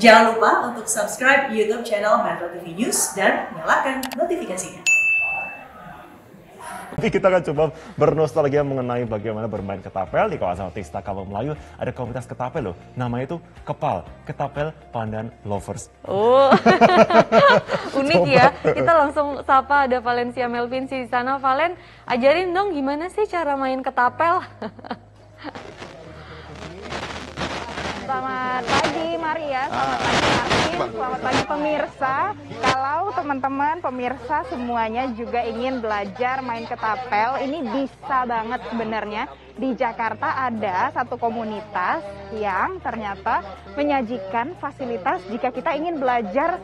Jangan lupa untuk subscribe YouTube channel Metro TV News dan nyalakan notifikasinya. Nanti kita akan coba bernostalgia mengenai bagaimana bermain ketapel di kawasan Otista Kampung Melayu. Ada komunitas ketapel loh, namanya itu Kepal, Ketapel Pandan Lovers. Oh, unik ya. Kita langsung sapa, ada Valencia Melvin di sana. Valen, ajarin dong gimana sih cara main ketapel? Selamat pagi Maria, selamat pagi Martin, selamat pagi pemirsa. Kalau teman-teman pemirsa semuanya juga ingin belajar main ketapel, ini bisa banget sebenarnya. Di Jakarta ada satu komunitas yang ternyata menyajikan fasilitas jika kita ingin belajar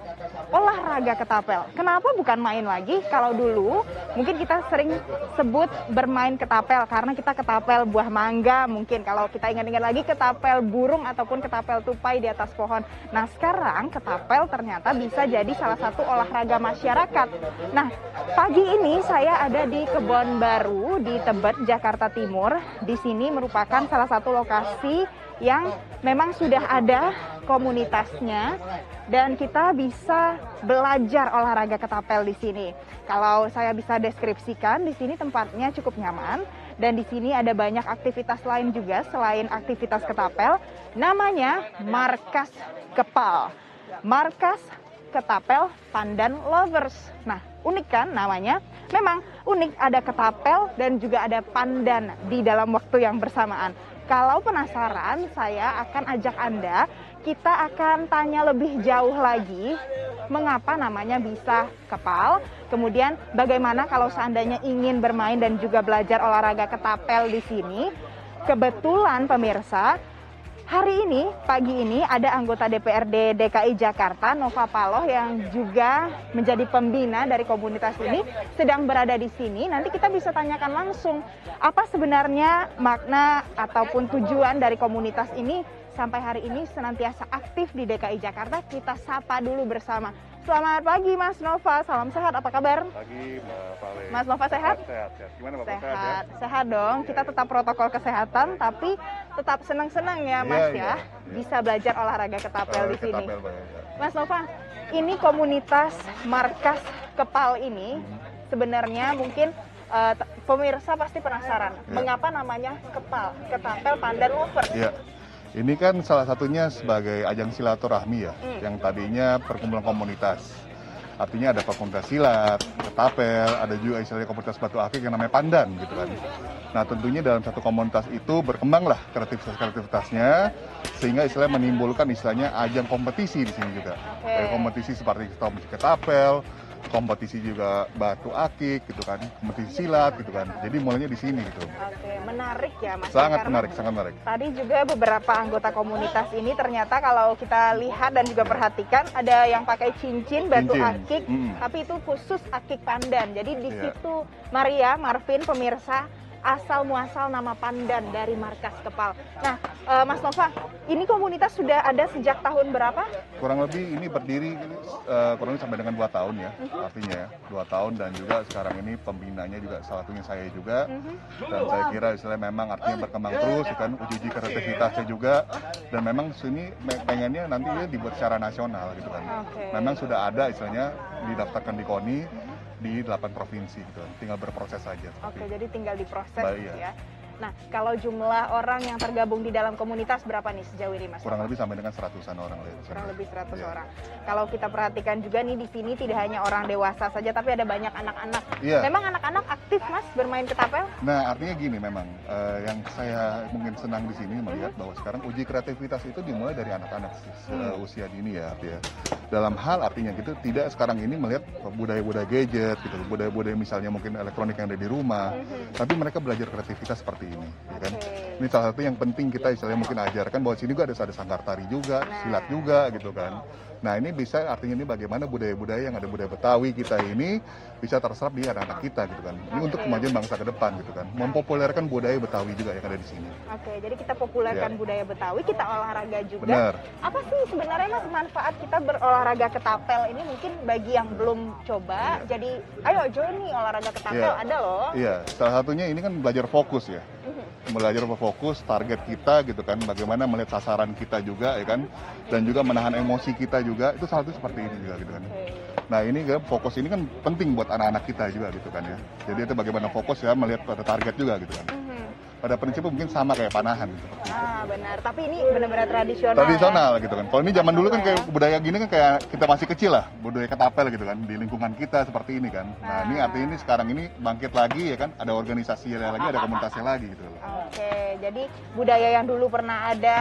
olahraga ketapel. Kenapa bukan main lagi? Kalau dulu mungkin kita sering sebut bermain ketapel karena kita ketapel buah mangga, mungkin kalau kita ingat-ingat lagi ketapel burung ataupun ketapel tupai di atas pohon. Nah sekarang ketapel ternyata bisa jadi salah satu olahraga masyarakat. Nah pagi ini saya ada di Kebon Baru di Tebet, Jakarta Timur. Di sini merupakan salah satu lokasi yang memang sudah ada komunitasnya dan kita bisa belajar olahraga ketapel di sini. Kalau saya bisa deskripsikan, di sini tempatnya cukup nyaman dan di sini ada banyak aktivitas lain juga selain aktivitas ketapel. Namanya Markas Kepal. Markas Ketapel Pandan Lovers. Nah, unik kan namanya? Memang unik, ada ketapel dan juga ada pandan di dalam waktu yang bersamaan. Kalau penasaran, saya akan ajak Anda, kita akan tanya lebih jauh lagi mengapa namanya bisa kepal. Kemudian bagaimana kalau seandainya ingin bermain dan juga belajar olahraga ketapel di sini. Kebetulan pemirsa, hari ini, pagi ini ada anggota DPRD DKI Jakarta, Nova Paloh, yang juga menjadi pembina dari komunitas ini, sedang berada di sini. Nanti kita bisa tanyakan langsung apa sebenarnya makna ataupun tujuan dari komunitas ini sampai hari ini senantiasa aktif di DKI Jakarta. Kita sapa dulu bersama. Selamat pagi Mas Nova, salam sehat, apa kabar? Pagi Mbak Vale. Mas Nova sehat? Sehat. Gimana Mbak? Sehat, sehat dong. Kita tetap protokol kesehatan, tapi tetap senang-senang ya Mas ya. Bisa belajar olahraga ketapel di sini. Mas Nova, ini komunitas Markas Kepal ini sebenarnya mungkin pemirsa pasti penasaran. Mengapa namanya Kepal, Ketapel Pandan Lovers? Iya. Ini kan salah satunya sebagai ajang silaturahmi ya, yang tadinya perkumpulan komunitas. Artinya ada komunitas silat, ketapel, ada juga istilahnya komunitas batu akik yang namanya pandan gitu kan. Nah tentunya dalam satu komunitas itu berkembanglah kreativitasnya, sehingga istilahnya menimbulkan istilahnya ajang kompetisi di sini juga. Kayak kompetisi seperti kompetisi ketapel, kompetisi juga batu akik gitu kan, kompetisi silat gitu kan. Jadi mulainya di sini gitu. Oke, menarik ya Mas. Sangat menarik, sangat menarik. Tadi juga beberapa anggota komunitas ini ternyata kalau kita lihat dan juga perhatikan ada yang pakai cincin batu akik, tapi itu khusus akik pandan. Jadi di situ Maria, Marvin, pemirsa, asal muasal nama pandan dari Markas Kepal. Nah, Mas Nova, ini komunitas sudah ada sejak tahun berapa? Kurang lebih ini berdiri kurang lebih sampai dengan 2 tahun ya, artinya ya 2 tahun, dan juga sekarang ini pembinanya juga salah satunya saya juga. Dan saya kira istilahnya memang artinya berkembang terus, kan uji kreativitasnya juga, dan memang sini pengennya nanti dibuat secara nasional gitu kan. Memang sudah ada istilahnya didaftarkan di KONI di 8 provinsi gitu, tinggal berproses saja. Oke, jadi tinggal diproses ya. Nah, kalau jumlah orang yang tergabung di dalam komunitas berapa nih sejauh ini Mas? Kurang lebih sampai dengan 100-an orang. Kurang lebih 100 orang. Kalau kita perhatikan juga nih di sini tidak hanya orang dewasa saja, tapi ada banyak anak-anak. Memang anak-anak aktif Mas bermain ketapel? Nah, artinya gini memang, yang saya mungkin senang di sini melihat bahwa sekarang uji kreativitas itu dimulai dari anak-anak usia dini ya. Dalam hal artinya gitu, tidak sekarang ini melihat budaya-budaya gadget gitu, budaya-budaya misalnya mungkin elektronik yang ada di rumah, tapi mereka belajar kreativitas seperti ini, ya kan? Ini salah satu yang penting kita istilahnya mungkin ajarkan bahwa sini juga ada sanggar tari juga, silat juga gitu kan. Nah ini bisa artinya ini bagaimana budaya-budaya yang ada budaya Betawi kita ini bisa terserap di anak-anak kita gitu kan. Ini untuk kemajuan bangsa ke depan gitu kan. Mempopulerkan budaya Betawi juga yang ada di sini. Oke, jadi kita populerkan budaya Betawi, kita olahraga juga. Benar. Apa sih sebenarnya Mas manfaat kita berolahraga ketapel ini mungkin bagi yang belum coba? Jadi ayo join nih olahraga ketapel, ada loh. Iya, salah satunya ini kan belajar fokus ya. belajar berfokus, target kita gitu kan, bagaimana melihat sasaran kita juga ya kan, dan juga menahan emosi kita juga, itu salah satu seperti ini juga gitu kan. Nah ini fokus ini kan penting buat anak-anak kita juga gitu kan ya. Jadi itu bagaimana fokus ya melihat pada target juga gitu kan. Pada prinsipnya mungkin sama kayak panahan gitu. Benar, tapi ini benar-benar tradisional. Tradisional gitu kan. Kalau ini zaman dulu kan kayak budaya gini kan kayak kita masih kecil lah, budaya ketapel gitu kan di lingkungan kita seperti ini kan. Nah, ini artinya ini sekarang ini bangkit lagi ya kan, ada organisasi lagi, ada komunitasnya lagi gitu. Oke, jadi budaya yang dulu pernah ada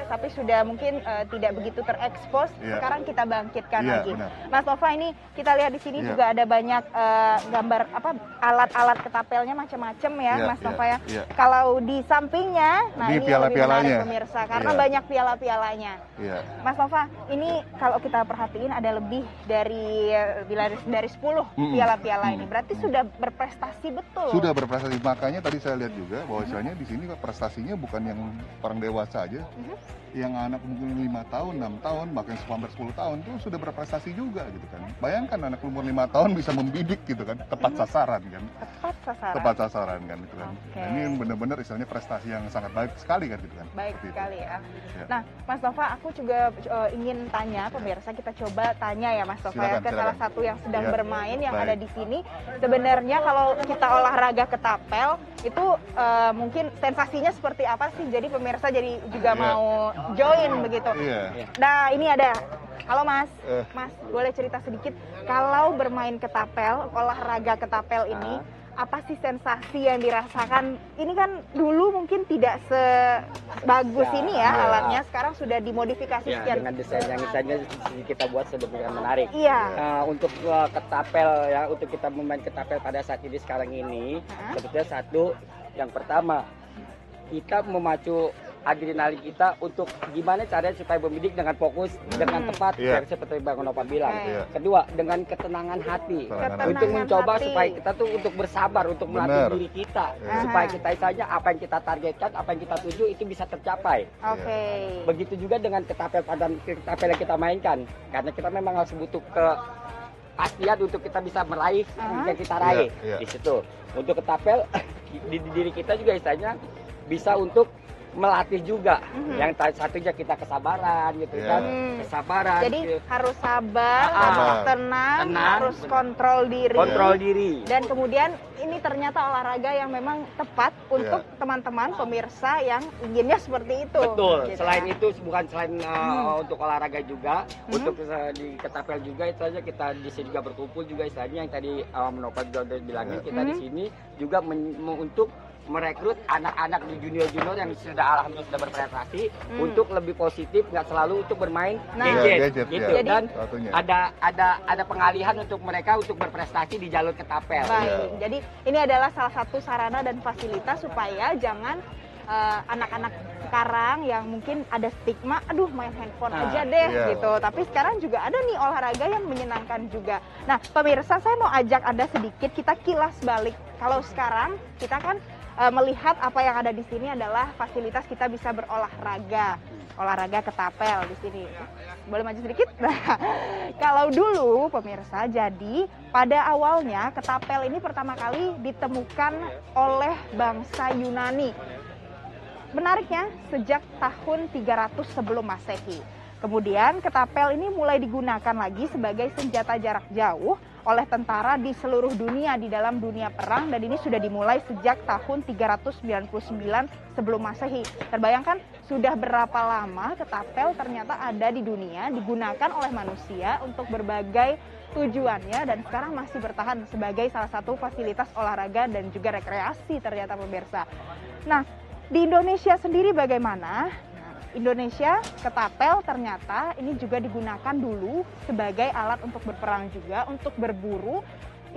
tapi sudah mungkin tidak begitu terekspos, sekarang kita bangkitkan lagi. Benar. Mas Nova, ini kita lihat di sini juga ada banyak gambar alat-alat ketapelnya macam-macam ya, Mas Nova ya. Kalau di sampingnya, nah ini lebih menarik pemirsa karena banyak piala-pialanya. Mas Nova, ini kalau kita perhatiin ada lebih dari 10 piala-piala ini. Berarti sudah berprestasi betul. Sudah berprestasi, makanya tadi saya lihat juga bahwa istilahnya di sini prestasinya bukan yang orang dewasa aja. Yang anak mungkin 5 tahun, 6 tahun, bahkan sampai 10 tahun itu sudah berprestasi juga gitu kan. Bayangkan anak umur 5 tahun bisa membidik gitu kan, tepat sasaran kan. Tepat sasaran kan gitu kan. Nah, ini benar-benar istilahnya prestasi yang sangat baik sekali kan gitu kan. Baik sekali ya. Nah, Mas Nova, aku juga ingin tanya pemirsa, kita coba tanya ya Mas Nova ya, ke salah satu yang sedang bermain yang ada di sini. Sebenarnya kalau kita olahraga ketapel itu mungkin sensasinya seperti apa sih? Jadi pemirsa jadi juga mau join begitu. Nah, ini ada. Halo Mas, Mas boleh cerita sedikit kalau bermain ketapel, olahraga ketapel ini, apa sih sensasi yang dirasakan? Ini kan dulu mungkin tidak sebagus ini ya alatnya, sekarang sudah dimodifikasi sekian. Dengan desain yang kita buat sedemikian menarik. Untuk ketapel ya, untuk kita bermain ketapel pada saat ini sekarang ini, sebetulnya satu, yang pertama kita memacu adrenalin kita untuk gimana caranya supaya membidik dengan fokus, dengan tepat, seperti Bang Nova bilang. Kedua, dengan ketenangan hati, untuk mencoba supaya kita tuh untuk bersabar, untuk melatih diri kita, supaya kita istilahnya apa yang kita targetkan, apa yang kita tuju itu bisa tercapai. Begitu juga dengan ketapel yang kita mainkan, karena kita memang harus butuh kepastian untuk kita bisa meraih yang kita raih. Di situ, untuk ketapel di diri kita juga istilahnya bisa untuk melatih juga. Yang satunya kita kesabaran gitu kan. Kesabaran. Jadi harus sabar, harus tenang, harus kontrol diri. Dan kemudian ini ternyata olahraga yang memang tepat untuk teman-teman pemirsa yang inginnya seperti itu. Betul. Gitu. Selain itu bukan selain untuk olahraga juga, untuk di ketapel juga itu aja kita di sini juga berkumpul juga istilahnya yang tadi Nova juga bilangin, kita di sini juga untuk merekrut anak-anak di junior-junior yang sudah alhamdulillah sudah berprestasi untuk lebih positif, nggak selalu untuk bermain gadget gitu. Dan ada pengalihan untuk mereka untuk berprestasi di jalur ketapel. Baik. Jadi ini adalah salah satu sarana dan fasilitas supaya jangan anak-anak sekarang yang mungkin ada stigma, aduh main handphone aja deh gitu. Tapi sekarang juga ada nih olahraga yang menyenangkan juga. Nah pemirsa, saya mau ajak Anda sedikit kita kilas balik. Kalau sekarang kita kan melihat apa yang ada di sini adalah fasilitas kita bisa berolahraga, olahraga ketapel di sini. Boleh maju sedikit? Nah, kalau dulu pemirsa, jadi pada awalnya ketapel ini pertama kali ditemukan oleh bangsa Yunani. Menariknya sejak tahun 300 sebelum Masehi. Kemudian ketapel ini mulai digunakan lagi sebagai senjata jarak jauh oleh tentara di seluruh dunia di dalam dunia perang, dan ini sudah dimulai sejak tahun 399 sebelum Masehi. Terbayangkan sudah berapa lama ketapel ternyata ada di dunia, digunakan oleh manusia untuk berbagai tujuannya, dan sekarang masih bertahan sebagai salah satu fasilitas olahraga dan juga rekreasi ternyata pemirsa. Nah, di Indonesia sendiri bagaimana? Indonesia ketapel ternyata ini juga digunakan dulu sebagai alat untuk berperang juga, untuk berburu.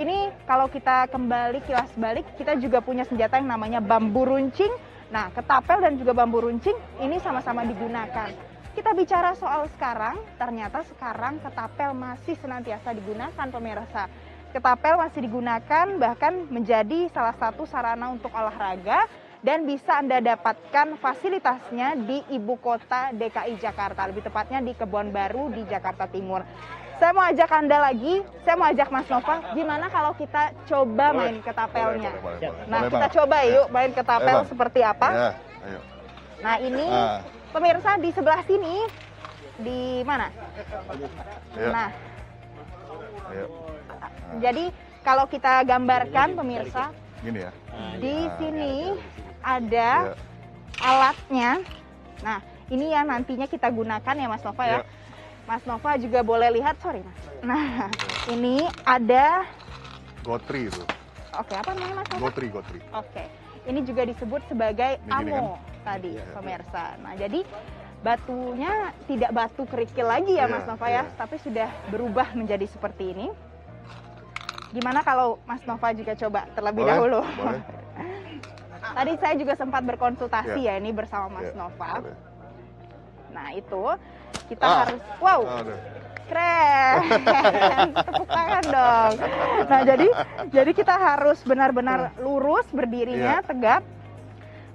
Ini kalau kita kembali kilas balik, kita juga punya senjata yang namanya bambu runcing. Nah, ketapel dan juga bambu runcing ini sama-sama digunakan. Kita bicara soal sekarang, ternyata sekarang ketapel masih senantiasa digunakan pemirsa. Ketapel masih digunakan bahkan menjadi salah satu sarana untuk olahraga. dan bisa Anda dapatkan fasilitasnya di ibu kota DKI Jakarta, lebih tepatnya di Kebon Baru di Jakarta Timur. Saya mau ajak Anda lagi, saya mau ajak Mas Nova, gimana kalau kita coba main ketapelnya? Nah, kita coba yuk main ketapel seperti apa. Ya, ayo. Nah, ini pemirsa di sebelah sini, di mana? Nah, jadi kalau kita gambarkan pemirsa, gini ya. di sini ada alatnya. Nah, ini yang nantinya kita gunakan ya Mas Nova ya. Mas Nova juga boleh lihat, sorry Mas. Nah, ini ada Gotri itu. Oke, apa namanya Mas Nova? Gotri. Oke, ini juga disebut sebagai Ini gini amo tadi pemirsa. Nah, jadi batunya tidak batu kerikil lagi ya Mas Nova ya, tapi sudah berubah menjadi seperti ini. Gimana kalau Mas Nova juga coba terlebih dahulu? Boleh. Tadi saya juga sempat berkonsultasi ya ini bersama Mas Nova. Boleh. Nah, itu kita harus keren. Tepuk tangan dong. Nah, jadi kita harus benar-benar lurus berdirinya, tegap.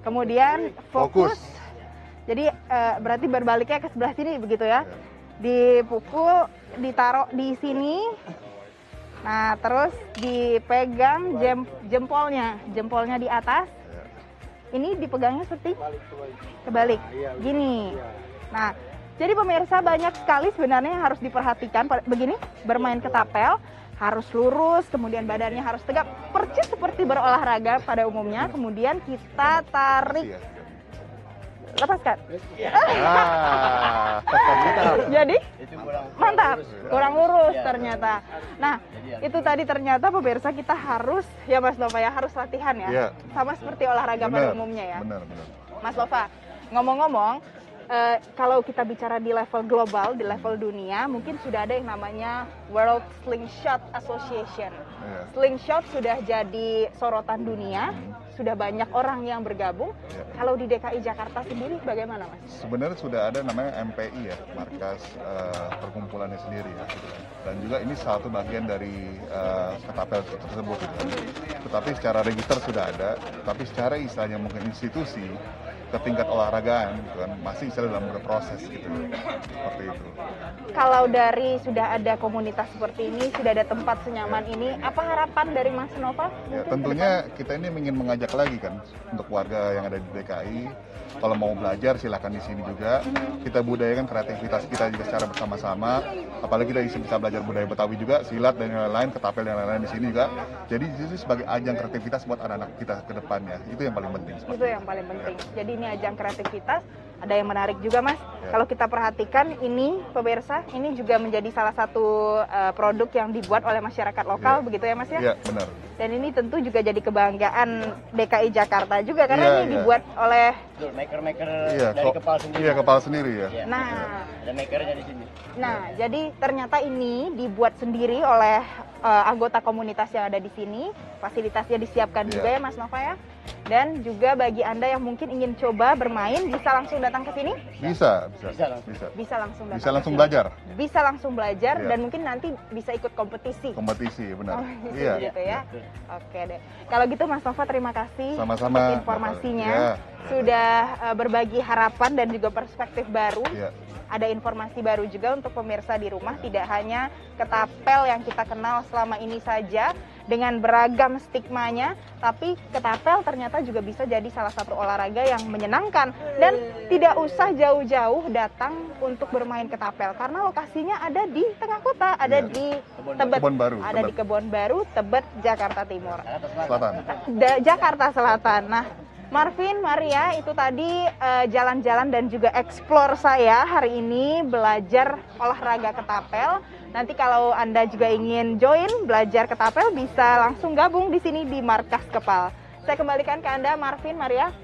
Kemudian fokus. Jadi berarti berbaliknya ke sebelah sini begitu ya. Dipukul, ditaruh di sini. Nah, terus dipegang jempolnya di atas. Ini dipegangnya seperti kebalik, gini. Nah, jadi pemirsa banyak sekali sebenarnya yang harus diperhatikan. Begini, bermain ketapel harus lurus, kemudian badannya harus tegap, persis seperti berolahraga pada umumnya. Kemudian kita tarik, lepaskan. Jadi mantap, kurang lurus ternyata. Nah, itu tadi ternyata pemirsa kita harus, ya Mas Nova ya, harus latihan ya. Sama seperti olahraga pada umumnya ya. Benar. Mas Nova, ngomong-ngomong, kalau kita bicara di level global, di level dunia, mungkin sudah ada yang namanya World Slingshot Association. Slingshot sudah jadi sorotan dunia, sudah banyak orang yang bergabung. Kalau di DKI Jakarta sendiri bagaimana Mas? Sebenarnya sudah ada namanya MPI ya, markas perkumpulannya sendiri ya. Dan juga ini satu bagian dari ketapel tersebut. Tetapi secara register sudah ada, tapi secara istilahnya mungkin institusi ke tingkat olahragaan gitu kan, masih dalam berproses gitu, seperti itu. Kalau dari sudah ada komunitas seperti ini, sudah ada tempat senyaman ini, apa harapan dari Mas Nova? Ya, tentunya kita ini ingin mengajak lagi kan untuk warga yang ada di DKI, kalau mau belajar silahkan di sini juga. Kita budayakan kreativitas kita juga secara bersama-sama. Apalagi kita bisa belajar budaya Betawi juga, silat dan lain-lain, ketapel dan lain-lain di sini juga. Jadi itu sebagai ajang kreativitas buat anak-anak kita ke depannya. Itu yang paling penting. Itu yang paling penting. Jadi ini ajang kreativitas. Ada yang menarik juga Mas. Kalau kita perhatikan ini pemirsa, ini juga menjadi salah satu produk yang dibuat oleh masyarakat lokal, begitu ya Mas ya? Iya, benar. Dan ini tentu juga jadi kebanggaan DKI Jakarta juga karena ini dibuat oleh maker-maker dari kepala sendiri. Iya, kepala sendiri ya. Nah, ada makernya di sini. Nah, jadi ternyata ini dibuat sendiri oleh anggota komunitas yang ada di sini. Fasilitasnya disiapkan juga ya Mas Nova ya. Dan juga bagi Anda yang mungkin ingin coba bermain, bisa langsung datang ke sini? Bisa langsung datang. Bisa langsung belajar. Bisa langsung belajar dan mungkin nanti bisa ikut kompetisi. Kompetisi, benar. Iya. Gitu ya. Oke deh. Kalau gitu Mas Nova terima kasih sama-sama untuk informasinya. Sudah berbagi harapan dan juga perspektif baru. Ada informasi baru juga untuk pemirsa di rumah, tidak hanya ketapel yang kita kenal selama ini saja dengan beragam stigmanya, tapi ketapel ternyata juga bisa jadi salah satu olahraga yang menyenangkan dan tidak usah jauh-jauh datang untuk bermain ketapel karena lokasinya ada di tengah kota, ada di Tebet, di Kebon Baru, Tebet, Jakarta Timur. Jakarta Selatan. Nah, Marvin, Maria, itu tadi jalan-jalan dan juga explore saya hari ini belajar olahraga ketapel. Nanti kalau Anda juga ingin join belajar ketapel bisa langsung gabung di sini di Markas Kepal. Saya kembalikan ke Anda, Marvin, Maria.